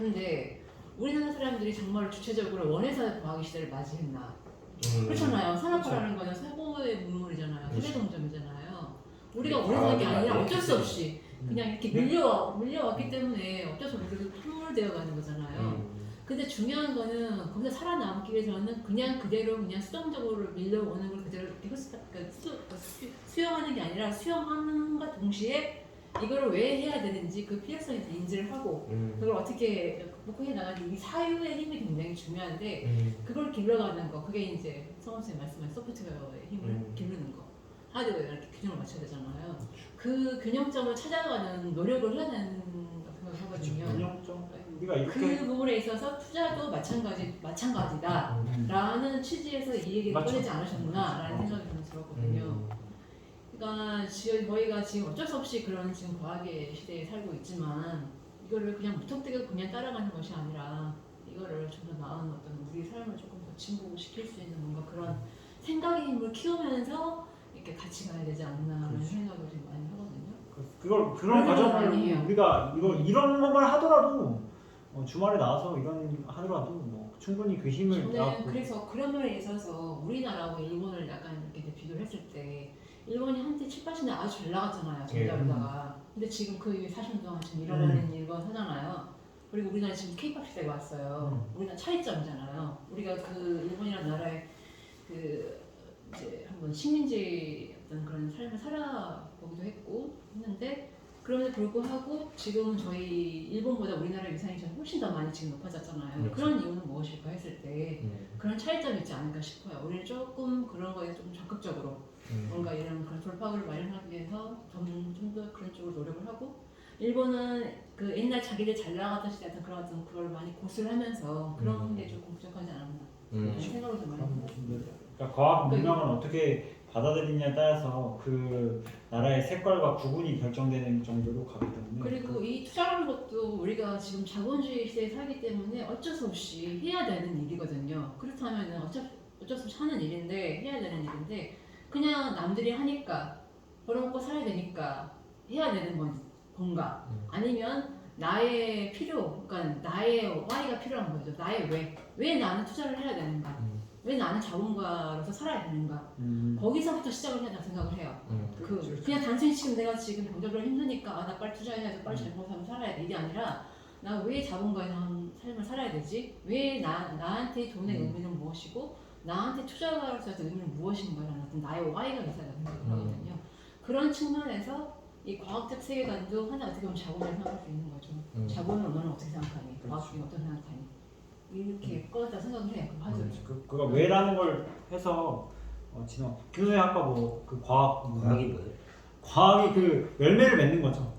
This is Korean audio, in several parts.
근데 우리나라 사람들이 정말 주체적으로 원해서 과학의 시대를 맞이했나? 그렇잖아요. 산업화라는 거는 사고의 문물이잖아요. 세계동점이잖아요. 우리가 원해서 한 게 아니라 어쩔 수 없이 그냥 이렇게 밀려왔기 때문에 어쩔 수 없이 함몰되어 가는 거잖아요. 근데 중요한 거는 거기서 살아남기 위해서는 그냥 그대로 그냥 수동적으로 밀려오는 걸 그대로 이렇게 수용하는 게 아니라 수용하는과 동시에 이걸 왜 해야 되는지 그 필요성에 대해서 인지를 하고 그걸 어떻게 극복해 나가는 이 사유의 힘이 굉장히 중요한데 그걸 길러가는 거 그게 이제 성원 선생님 말씀하신 소프트웨어의 힘을 기르는 거 하드웨어 이렇게 균형을 맞춰야 되잖아요. 그 균형점을 찾아가는 노력을 해야 되는 생각하거든요. 균형점 우리가 이렇게 그 부분에 있어서 투자도 마찬가지다라는 취지에서 이 얘기를 꺼내지 않으셨나라는 생각이 저는 들었거든요. 그러니까 지금 저희가 지금 어쩔 수 없이 그런 지금 과학의 시대에 살고 있지만 이거를 그냥 무턱대고 그냥 따라가는 것이 아니라 이거를 좀 더 나은 어떤 우리 삶을 조금 더 진보시킬 수 있는 뭔가 그런 생각의 힘을 키우면서 이렇게 같이 가야 되지 않나라는 생각을 좀 많이 하거든요. 그런 과정을 우리가 이런 것만 하더라도 주말에 나와서 이런 하더라도 뭐 충분히 그 힘을 저는 그래서 그런 면에 있어서 우리나라하고 일본을 약간 이렇게 비교를 했을 때 일본이 한때 7, 80년 아주 잘 나갔잖아요. 전자로다가. 근데 지금 그 40년 동안 지금 잃어버린 일본 하잖아요. 그리고 우리나라 지금 케이팝 시대가 왔어요. 우리나라 차이점이잖아요. 우리가 그 일본이라는 나라에 그 이제 한번 식민지 어떤 그런 삶을 살아보기도 했는데 그럼에도 불구하고 지금은 저희 일본보다 우리나라 위상이 훨씬 더 많이 지금 높아졌잖아요. 그렇죠. 그런 이유는 무엇일까 했을 때 그런 차이점이 있지 않을까 싶어요. 우리는 조금 그런 거에 좀 적극적으로 뭔가 이런 그런 돌파구를 마련하기 위해서 좀 더 그런 쪽으로 노력을 하고 일본은 그 옛날 자기들 잘 나가던 시대 같은 그런 어떤 그걸 많이 고수를 하면서 그런 게 조금 부족하지 않았나 생각을 좀 많이 해요. 그러니까 과학 문명을 어떻게 받아들이냐에 따라서 그 나라의 색깔과 구분이 결정되는 정도로 가기 때문에 그리고 이 투자라는 것도 우리가 지금 자본주의 시대에 살기 때문에 어쩔 수 없이 해야 되는 일이거든요. 그렇다면 어쩔 수 없이 하는 일인데 해야 되는 일인데 그냥 남들이 하니까 벌어먹고 살아야 되니까 해야 되는 건가 아니면 나의 필요 그러니까 나의 why가 필요한 거죠. 나의 왜 나는 투자를 해야 되는가 왜 나는 자본가로서 살아야 되는가 거기서부터 시작을 해야 생각을 해요. 그냥 단순히 지금 내가 지금 경제적으로 힘드니까 나 빨리 투자해야지 빨리 잘 벌어서 살아야 돼 이게 아니라 나 왜 자본가의 삶을 살아야 되지? 왜 나한테 돈의 의미는 무엇이고 나한테 투자가로서의 의미는 무엇인가라는 어떤 나의 why가 있어야 생각을 하거든요. 그런 측면에서 이 과학적 세계관도 하나 어떻게 보면 자본을 생각할 수 있는 거죠. 자본을 너는 어떻게 생각하니? 과학이 어떻게 생각하니? 이렇게 꺼냈다 생각을 해요. 그가 왜라는 걸 해서 진호 교수님 아까 뭐 그 과학이 뭐예요? 과학이 그 열매를 맺는 거죠.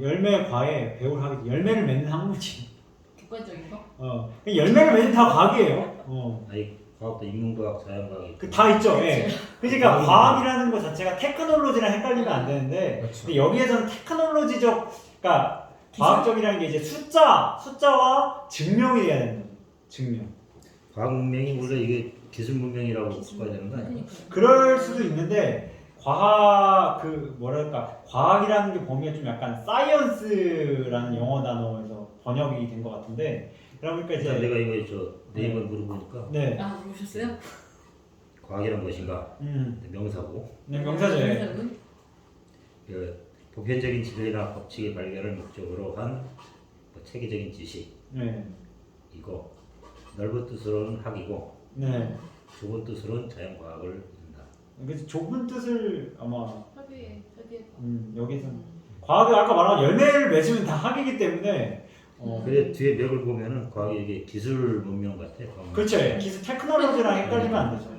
열매 과에 배우를 하기 열매를 맺는 학문지. 객관적인 거? 열매를 맺는 다 과학이에요. 아니 과학도 인문과학, 자연과학이 그 다 있죠. 예. 그러니까 과학이라는 것 자체가 테크놀로지랑 헷갈리면 안 되는데 그렇죠. 근데 여기에서는 테크놀로지적 그러니까 과학적이라는 게 이제 숫자와 증명이 돼야 되는 거예요. 증명. 과학 문명이 원래 이게 기술 문명이라고 봐야 되는 거 아니에요? 그럴 수도 있는데 과학 그 뭐랄까 과학이라는 게 보면 좀 약간 사이언스라는 영어 단어에서 번역이 된 것 같은데 그러니까 이제 내가 이거 저 네이버 물어보니까 네. 물어보셨어요? 과학이란 무엇인가? 명사고. 네, 명사죠. 그 보편적인 진리나 법칙의 발견을 목적으로 한 체계적인 지식. 네. 이거 넓은 뜻으로는 학이고 네. 좁은 뜻으로는 자연과학을 이른다. 그래서 좁은 뜻을 아마 협의해. 여기서 과학이 아까 말한 열매를 맺으면 다 학이기 때문에 근데 뒤에 맥을 보면은 과학이 이게 기술 문명 같아. 그렇죠. 기술 테크놀로지랑 헷갈리면 안 되죠.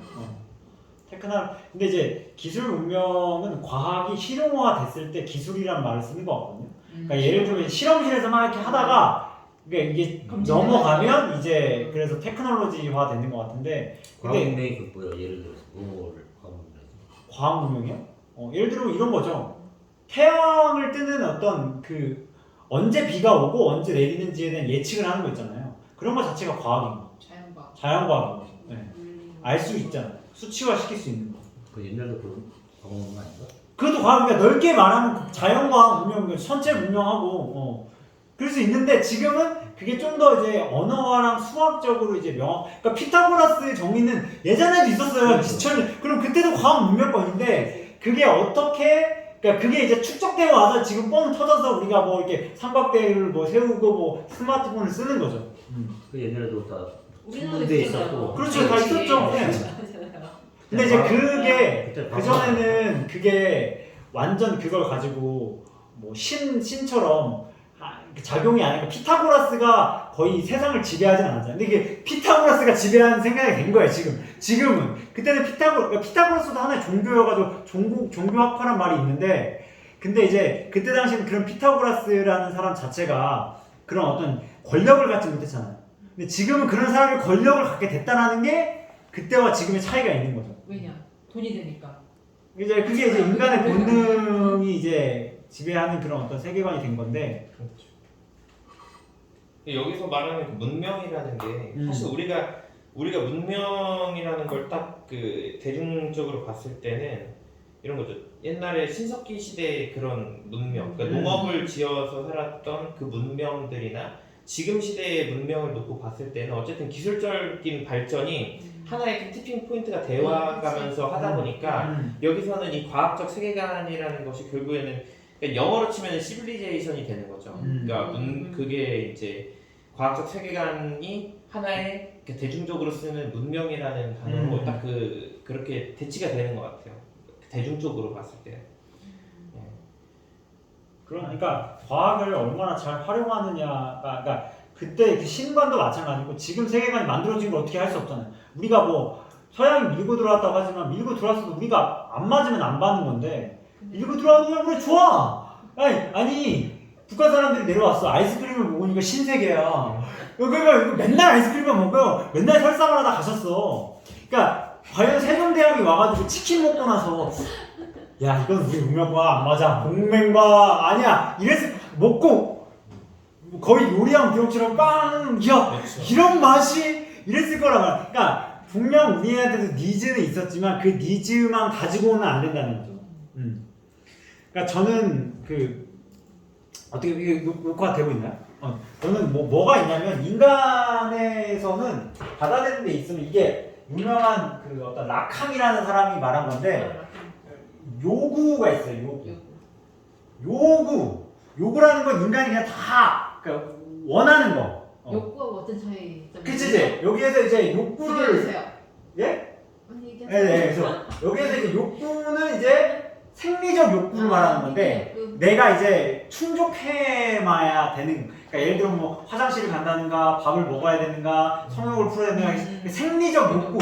근데 이제 기술 문명은 과학이 실용화 됐을 때 기술이란 말을 쓰는 거거든요. 그러니까 예를 들면 실험실에서 막 이렇게 하다가 이게 넘어가면 이제 그래서 테크놀로지화 되는 것 같은데 과학 문명이 그 뭐야? 예를 들어서 뭐를 과학 문명이지? 과학 문명이요? 예를 들면 이런 거죠. 태양을 뜨는 어떤 그 언제 비가 오고 언제 내리는지에 대한 예측을 하는 거 있잖아요. 그런 거 자체가 과학인 거. 자연과학인 거죠. 네. 알 수 있잖아요. 수치화 시킬 수 있는 거. 그 옛날도 그런 과학 문명 아닌가? 그것도 과학이니까 넓게 말하면 자연과학 문명, 천체 문명하고 그럴 수 있는데 지금은 그게 좀 더 이제 언어랑 수학적으로 이제 그러니까 피타고라스의 정의는 예전에도 있었어요. 그렇죠. 지천 그럼 그때도 과학 문명권인데 그게 어떻게 그러니까 그게 이제 축적되어 와서 지금 뻥 터져서 우리가 뭐 이렇게 삼각대를 뭐 세우고 뭐 스마트폰을 쓰는 거죠. 그 옛날에도 다 우리나라도 군대에 있었잖아요. 있었고. 그렇죠, 다 있었죠. 네. 맞아요. 근데 이제 그때 그 전에는 그게 완전 그걸 가지고 뭐 신처럼 작용이 아니고 피타고라스가 거의 세상을 지배하진 않았잖아요. 근데 이게 피타고라스가 지배하는 생각이 된 거예요. 지금은 그때는 피타고라스도 하나의 종교여가지고 종교학파란 말이 있는데 근데 이제 그때 당시에는 그런 피타고라스라는 사람 자체가 그런 어떤 권력을 갖지 못했잖아요. 근데 지금은 그런 사람이 권력을 갖게 됐다는 게 그때와 지금의 차이가 있는 거죠. 왜냐? 돈이 되니까. 이제 그게 이제 인간의 본능이 이제 지배하는 그런 어떤 세계관이 된 건데. 그렇죠. 여기서 말하는 그 문명이라는 게 사실 우리가 문명이라는 걸 딱 그 대중적으로 봤을 때는 이런 거죠. 옛날에 신석기 시대의 그런 문명, 그러니까 농업을 지어서 살았던 그 문명들이나 지금 시대의 문명을 놓고 봤을 때는 어쨌든 기술적인 발전이 하나의 그 티핑 포인트가 되어가면서 하다 보니까 여기서는 이 과학적 세계관이라는 것이 결국에는 그러니까 영어로 치면 시빌리제이션이 되는 거죠. 그러니까 그게 이제 과학적 세계관이 하나의 대중적으로 쓰는 문명이라는 단어로 딱 그렇게 대치가 되는 것 같아요. 대중적으로 봤을 때. 그러니까 과학을 얼마나 잘 활용하느냐가 그러니까 그때 그 신관도 마찬가지고 지금 세계관이 만들어진 걸 어떻게 할 수 없잖아요. 우리가 뭐 서양이 밀고 들어왔다고 하지만 밀고 들어왔어도 우리가 안 맞으면 안 받는 건데 밀고 들어와도 그래 좋아. 아니 북한 사람들이 내려왔어. 아이스크림을 먹으니까 신세계야. 그러니까 맨날 아이스크림만 먹어요. 맨날 설상을 하다 가셨어. 그러니까 과연 세종대왕이 와가지고 치킨 먹고 나서 야 이건 우리 문명과 안 맞아. 동맹과 아니야. 이래서 먹고 거의 요리왕 비용처럼 빵! 야 그렇죠. 이런 맛이 이랬을 거란 말이야. 그러니까 분명 우리한테도 니즈는 있었지만 그 니즈만 가지고는 안 된다는 거죠. 그러니까 저는 어떻게 이게 녹화 되고 있나요? 저는 뭐가 있냐면 인간에서는 받아들이는 데 있으면 이게 유명한 그 어떤 라캉이라는 사람이 말한 건데 요구가 있어요. 요구라는 건 인간이 그냥 다 그러니까 원하는 거. 욕구하고 어떤 차이? 그치? 여기에서 이제 욕구를 주세요. 예? 아니 이게 네. 그래서 여기에서 이제 욕구는 이제 생리적 욕구를 말하는 건데 내가 이제 충족해봐야 되는. 그러니까 예를 들어 뭐 화장실을 간다든가 밥을 먹어야 되는가 성욕을 풀어야 되는가 생리적 욕구.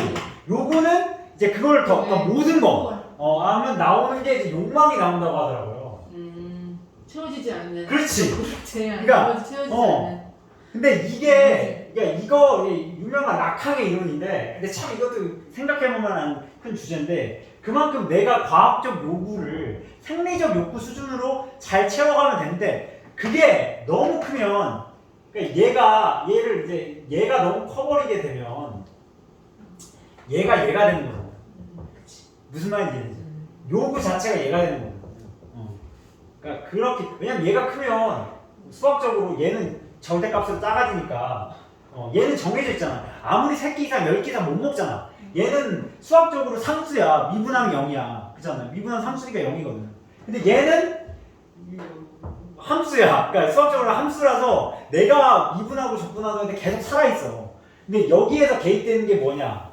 요구는 이제 그걸 더 그러니까 모든 거 하면 나오는 게 이제 욕망이 나온다고 하더라고요. 채워지지 않는. 그렇지. 그러니까 채워지지 않는. 근데 이게 그러니까 이거 유명한 라캉의 이론인데 근데 참 이것도 생각해보면 큰 주제인데 그만큼 내가 과학적 요구를 생리적 욕구 수준으로 잘 채워가면 되는데 그게 너무 크면 그러니까 얘가 너무 커버리게 되면 얘가 되는 거잖아. 무슨 말인지 알지? 요구 자체가 얘가 되는 거야. 그러니까 그렇게 왜냐면 얘가 크면 수학적으로 얘는 절대값으로 작아지니까 얘는 정해져 있잖아. 아무리 새끼 이상 10개 이상 못 먹잖아. 얘는 수학적으로 상수야. 미분하면 0이야. 그렇잖아. 미분하면 상수니까 0이거든. 근데 얘는 함수야. 그러니까 수학적으로 함수라서 내가 미분하고 적분하는데 계속 살아있어. 근데 여기에서 개입되는 게 뭐냐?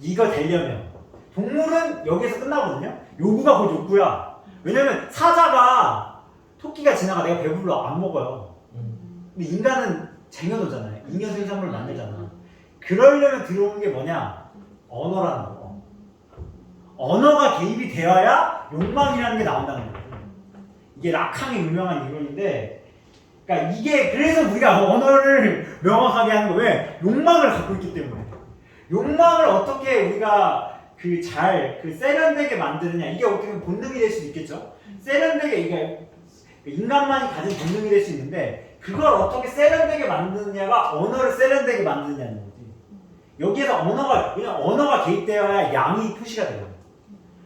이거 되려면 동물은 여기에서 끝나거든요. 요구가 곧 욕구야. 왜냐면 사자가 토끼가 지나가 내가 배불러 안 먹어요. 근데 인간은 쟁여놓잖아요. 잉여 생산물을 만들잖아. 그러려면 들어오는 게 뭐냐? 언어라는 거. 언어가 개입이 되어야 욕망이라는 게 나온다는 거예요. 이게 라캉의 유명한 이론인데, 그러니까 이게 그래서 우리가 언어를 명확하게 하는 거 왜? 욕망을 갖고 있기 때문에. 욕망을 어떻게 우리가 세련되게 만드느냐. 이게 어떻게 보면 본능이 될 수도 있겠죠. 세련되게 이게 인간만이 가진 본능이 될 수 있는데 그걸 어떻게 세련되게 만드느냐가 언어를 세련되게 만드느냐는 거지. 여기에서 왜냐면 언어가 개입되어야 양이 표시가 되거든.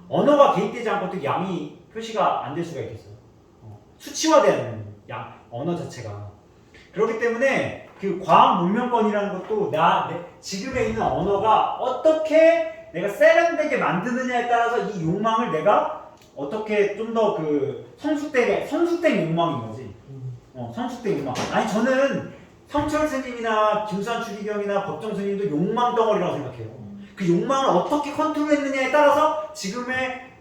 언어가 개입되지 않고 어떻게 양이 표시가 안 될 수가 있겠어요. 수치화되는 언어 자체가. 그렇기 때문에 그 과학 문명권이라는 것도 지금에 있는 언어가 어떻게 내가 세련되게 만드느냐에 따라서 이 욕망을 내가 어떻게 좀 더 그 성숙된 욕망인 거지. 성숙된 욕망. 아니 저는 성철 스님이나 김수환 추기경이나 법정 스님도 욕망 덩어리라고 생각해요. 그 욕망을 어떻게 컨트롤했느냐에 따라서 지금의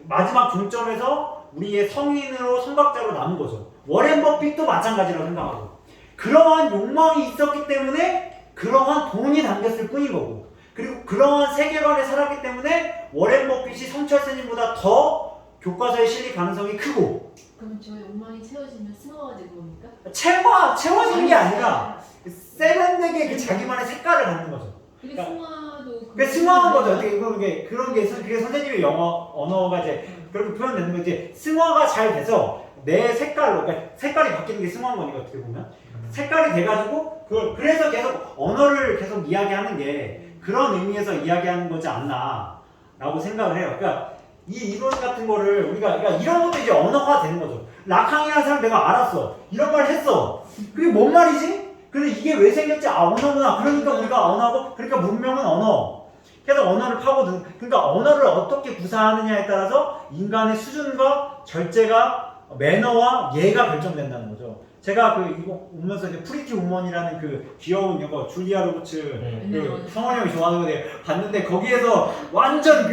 마지막 종점에서 우리의 성인으로 성각자로 남은 거죠. 워렌 버핏도 마찬가지라고 생각하고 그러한 욕망이 있었기 때문에 그러한 돈이 담겼을 뿐인 거고 그리고 그러한 세계관에 살았기 때문에 워렌 버핏이 성철 스님보다 더 교과서에 실릴 가능성이 크고 그럼 저 욕망이 채워지면 승화가 되는 겁니까? 채워지는 게 아니라 세련되게 그 자기만의 색깔을 갖는 거죠. 그게 그러니까 승화도 그게 승화한 거죠. 어떻게 그런 게 그게 선생님의 영어 언어가 이제 그렇게 표현되는 거지. 승화가 잘 돼서 내 색깔로 그러니까 색깔이 바뀌는 게 승화한 거니까 어떻게 보면 색깔이 돼가지고 그래서 계속 언어를 계속 이야기하는 게 그런 의미에서 이야기하는 거지 않나라고 생각을 해요. 그러니까 이 이론 같은 거를 우리가 그러니까 이런 것도 이제 언어가 되는 거죠. 락항이라는 사람 내가 알았어. 이런 말 했어. 그게 뭔 말이지? 근데 이게 왜 생겼지? 아 언어구나. 그러니까 우리가 언어고 그러니까 문명은 언어. 그래서 언어를 파고든 그러니까 언어를 어떻게 구사하느냐에 따라서 인간의 수준과 절제가 매너와 예가 결정된다는 거죠. 제가 이거 보면서 이제 프리티 우먼이라는 그 귀여운 영화 줄리아 로버츠 그 성원이 형이 좋아하는 거 봤는데 거기에서 완전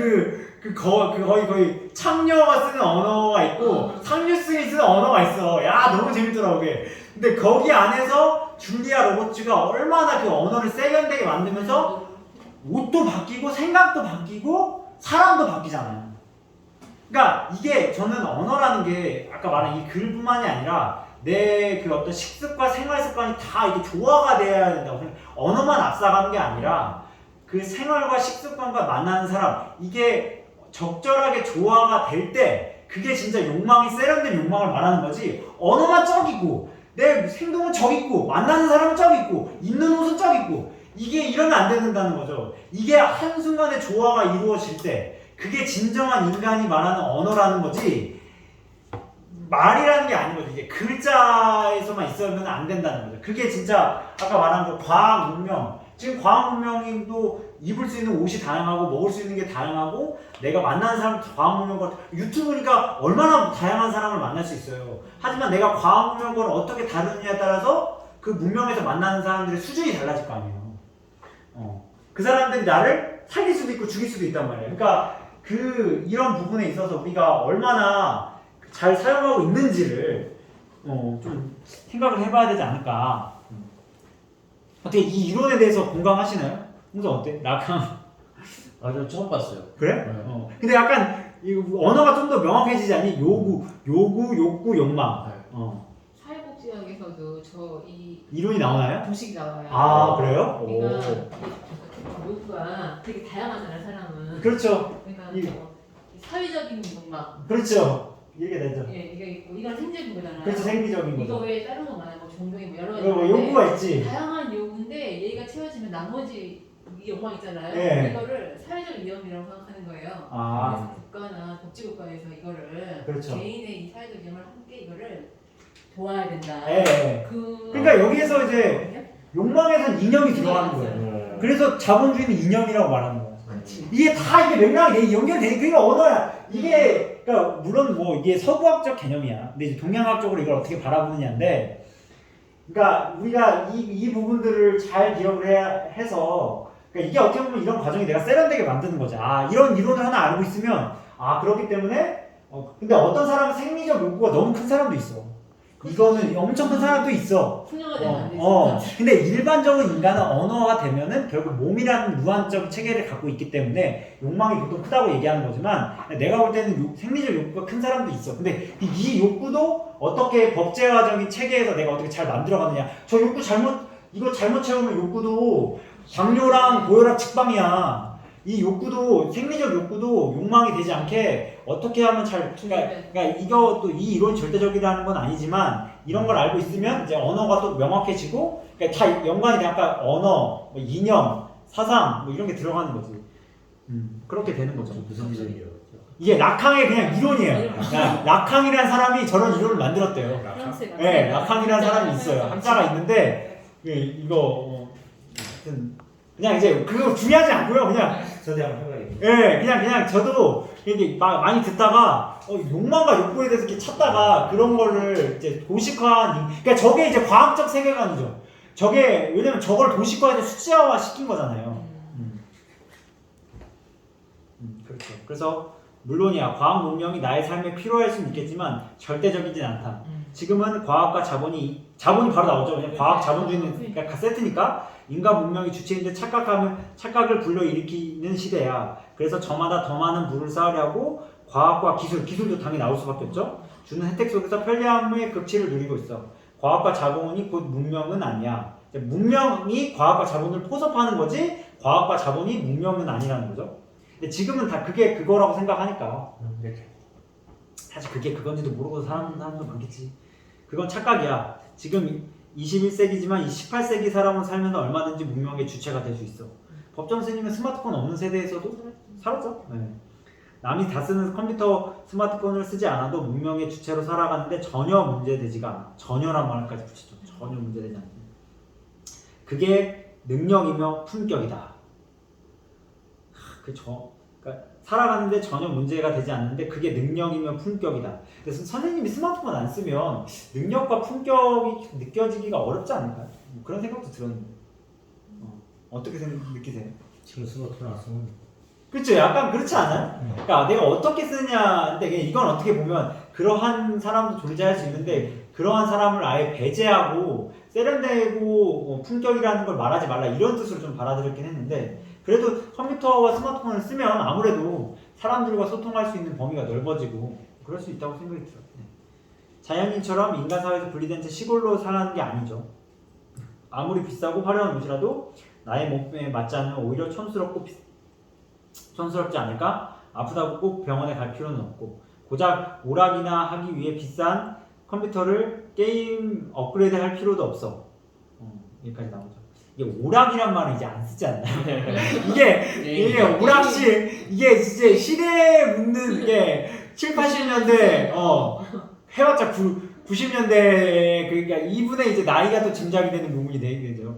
거의 창녀가 쓰는 언어가 있고 상류층이 쓰는 언어가 있어. 야 너무 재밌더라고 그게. 근데 거기 안에서 줄리아 로버츠가 얼마나 그 언어를 세련되게 만들면서 옷도 바뀌고 생각도 바뀌고 사람도 바뀌잖아요. 그러니까 이게 저는 언어라는 게 아까 말한 이 글뿐만이 아니라 내 그 어떤 식습과 생활 습관이 다 이게 조화가 돼야 된다고 생각해요. 언어만 앞서가는 게 아니라 그 생활과 식습관과 만나는 사람 이게 적절하게 조화가 될 때 그게 진짜 욕망이 세련된 욕망을 말하는 거지. 언어만 쩍 있고 내 행동은 쩍 있고 만나는 사람은 쩍 있고 입는 옷은 쩍 있고 이게 이러면 안 된다는 거죠. 이게 한순간에 조화가 이루어질 때 그게 진정한 인간이 말하는 언어라는 거지 말이라는 게 아닌 거죠. 이게 글자에서만 있으면 안 된다는 거죠. 그게 진짜 아까 말한 그 과학 문명 지금 과학 문명도 입을 수 있는 옷이 다양하고 먹을 수 있는 게 다양하고 내가 만나는 사람 과학 문명과 유튜브니까 얼마나 다양한 사람을 만날 수 있어요. 하지만 내가 과학 문명과를 어떻게 다루느냐에 따라서 그 문명에서 만나는 사람들의 수준이 달라질 거 아니에요. 그 사람들이 나를 살릴 수도 있고 죽일 수도 있단 말이에요. 그러니까 이런 부분에 있어서 우리가 얼마나 잘 사용하고 있는지를 좀 생각을 해봐야 되지 않을까. 어떻게 이 이론에 대해서 공감하시나요? 홍성 어때? 락항. 저 처음 봤어요. 그래? 네. 근데 약간 이 언어가 좀 더 명확해지지 않니? 요구, 욕구, 욕망. 네. 사회복지학에서도 이론이 나오나요? 도식이 나와요. 아 그래요? 그러니까 욕구가 되게 다양하잖아요, 사람은. 그렇죠. 그러니까 사회적인 욕망. 그렇죠. 이렇게 되죠. 예, 이게 있고 이건 생적인 거잖아요. 그렇죠, 생리적인 이거 거죠. 외에 다른 거 많아요. 뭐 종교의 뭐 여러 가지. 욕구가 있지. 다양한 욕구인데 얘가 채워지면 나머지 이 욕망 있잖아요. 예. 이거를 사회적 위험이라고 생각하는 거예요. 아. 그래서 국가나 복지국가에서 이거를 그렇죠. 개인의 이 사회적 위험을 함께 이거를 도와야 된다. 예. 그러니까 여기에서 이제 욕망에선 이념이 들어가는 거예요. 그래서 자본주의는 이념이라고 말하는 거예요. 그렇지. 이게 다 맥락이 연결되는 그게 언어야. 이게 그러니까 물론 뭐 이게 서구학적 개념이야. 근데 이제 동양학적으로 이걸 어떻게 바라보느냐인데, 그러니까 우리가 이 부분들을 잘 기억을 해서 그러니까 이게 어떻게 보면 이런 과정이 내가 세련되게 만드는 거지. 아 이런 이론을 하나 알고 있으면 그렇기 때문에 근데 어떤 사람은 생리적 욕구가 너무 큰 사람도 있어. 이거는 엄청 큰 사람도 있어. 풍요가 되면 안 되지. 근데 일반적으로 인간은 언어가 되면은 결국 몸이라는 무한적 체계를 갖고 있기 때문에 욕망이 보통 크다고 얘기하는 거지만 내가 볼 때는 생리적 욕구가 큰 사람도 있어. 근데 이 욕구도 어떻게 법제화적인 체계에서 내가 어떻게 잘 만들어가느냐. 저 욕구 이거 잘못 채우면 욕구도 당뇨랑 고혈압 직방이야. 이 욕구도 생리적 욕구도 욕망이 되지 않게 어떻게 하면 그러니까 이것도 이 이론이 절대적이라는 건 아니지만 이런 걸 알고 있으면 이제 언어가 또 명확해지고 그러니까 다 연관이 돼. 아까 언어, 뭐 이념, 사상 뭐 이런 게 들어가는 거지. 그렇게 되는 거죠. 무슨 이론이라고 이게 라캉의 그냥 이론이에요. 그냥 라캉이라는 사람이 저런 이론을 만들었대요. 프랑스에 네, 라캉이라는 사람이 있어요. 학자가 있는데 이거 하여튼 그냥 이제 그거 중요하지 않고요. 그냥 저도 한번 해봐야겠네. 예, 그냥 저도 이게 많이 듣다가 욕망과 욕구에 대해서 이렇게 찾다가 그런 거를 이제 도식화한, 그러니까 저게 이제 과학적 세계관이죠. 저게 왜냐면 저걸 도식화해서 수치화화 시킨 거잖아요. 그렇죠. 그래서 물론이야 과학 문명이 나의 삶에 필요할 수는 있겠지만 절대적이진 않다. 지금은 과학과 자본이 바로 나오죠. 왜냐면 과학 자본주의는 그러니까 세트니까 인간 문명이 주체인 듯 착각을 불러일으키는 시대야. 그래서 저마다 더 많은 부를 쌓으려고 과학과 기술도 당연히 나올 수밖에 없죠. 주는 혜택 속에서 편리함의 극치를 누리고 있어. 과학과 자본이 곧 문명은 아니야. 문명이 과학과 자본을 포섭하는 거지 과학과 자본이 문명은 아니라는 거죠. 근데 지금은 다 그게 그거라고 생각하니까 사실 그게 그건지도 모르고 사는 사람도 많겠지. 그건 착각이야. 지금 21세기지만 18세기 사람은 살면서 얼마든지 문명의 주체가 될 수 있어. 법정 스님은 스마트폰 없는 세대에서도 살았죠. 네. 남이 다 쓰는 컴퓨터, 스마트폰을 쓰지 않아도 문명의 주체로 살아가는데 전혀 문제되지가 않아. 전혀란 말까지 붙이죠. 전혀 문제되지 않아. 그게 능력이며 품격이다. 그러니까 살아가는데 전혀 문제가 되지 않는데 그게 능력이며 품격이다. 그래서 선생님이 스마트폰 안 쓰면 능력과 품격이 느껴지기가 어렵지 않을까요? 뭐 그런 생각도 들었는데 어떻게 느끼세요? 지금 스마트폰 안 쓰면 그렇죠. 약간 그렇지 않아요? 그러니까 내가 어떻게 쓰냐인데 이건 어떻게 보면 그러한 사람도 존재할 수 있는데 그러한 사람을 아예 배제하고 세련되고 품격이라는 걸 말하지 말라 이런 뜻으로 좀 받아들였긴 했는데 그래도 컴퓨터와 스마트폰을 쓰면 아무래도 사람들과 소통할 수 있는 범위가 넓어지고 그럴 수 있다고 생각이 들어요. 네. 자연인처럼 인간 사회에서 분리된 채 시골로 살아가는 게 아니죠. 아무리 비싸고 화려한 옷이라도 나의 몸에 맞지 않으면 오히려 촌스럽지 않을까? 아프다고 꼭 병원에 갈 필요는 없고 고작 오락이나 하기 위해 비싼 컴퓨터를 게임 업그레이드 할 필요도 없어. 여기까지 나오죠. 이게 오락이란 말을 이제 안 쓰지 않나요? 이게 오락실 이게 진짜 시대에 묻는 게 7, 80년대 해왔자 90년대 그러니까 이분의 이제 나이가 또 짐작이 되는 부분이 되죠.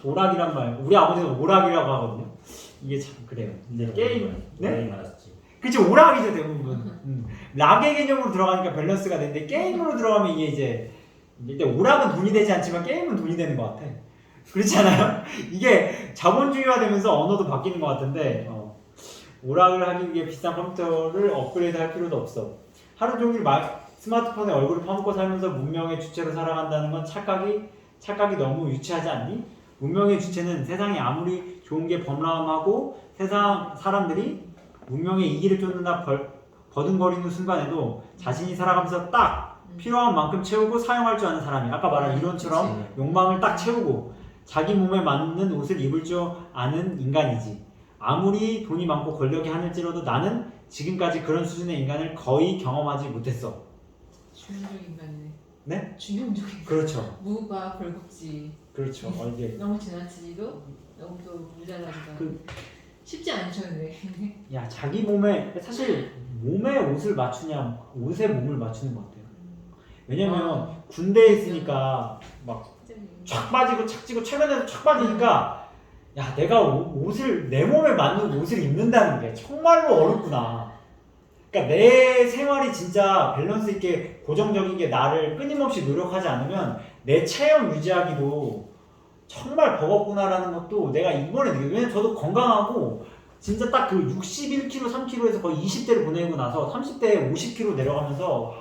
오락이란 말 우리 아버지는 오락이라고 하거든요. 이게 참 그래요. 이제 게임 네? 많았지. 그치 오락이죠 대부분. 락의 개념으로 들어가니까 밸런스가 되는데 게임으로 들어가면 이게 이제 일단 오락은 돈이 되지 않지만 게임은 돈이 되는 것 같아. 그렇지 않아요? 이게 자본주의화 되면서 언어도 바뀌는 것 같은데 오락을 하기 위해 비싼 컴퓨터를 업그레이드 할 필요도 없어. 하루 종일 스마트폰에 얼굴을 파묻고 살면서 문명의 주체로 살아간다는 건 착각이 너무 유치하지 않니? 문명의 주체는 세상이 아무리 좋은 게 범람하고 세상 사람들이 문명의 이기를 쫓는다 버둥거리는 순간에도 자신이 살아가면서 딱 필요한 만큼 채우고 사용할 줄 아는 사람이 아까 말한 이론처럼 욕망을 딱 채우고 자기 몸에 맞는 옷을 입을 줄 아는 인간이지. 아무리 돈이 많고 권력이 하늘지라도 나는 지금까지 그런 수준의 인간을 거의 경험하지 못했어. 중庸인간이네. 네? 중庸그렇죠. 무가 벌겁지. 그렇죠. 이게 너무 지나치지도 너무 또 모자라니까. 쉽지 않죠, 근데. 야 자기 몸에 사실 몸에 옷을 맞추냐 옷에 몸을 맞추는 것 같아요. 왜냐면 군대에 있으니까 막 촥 빠지고 착 찌고 최근에도 촥 빠지니까 야 내가 옷을 내 몸에 맞는 옷을 입는다는 게 정말로 어렵구나. 그러니까 내 생활이 진짜 밸런스 있게 고정적인 게 나를 끊임없이 노력하지 않으면 내 체형 유지하기도 정말 버겁구나라는 것도 내가 이번에 느껴요. 왜냐면 저도 건강하고 진짜 딱 그 61kg, 3kg에서 거의 20대를 보내고 나서 30대에 50kg 내려가면서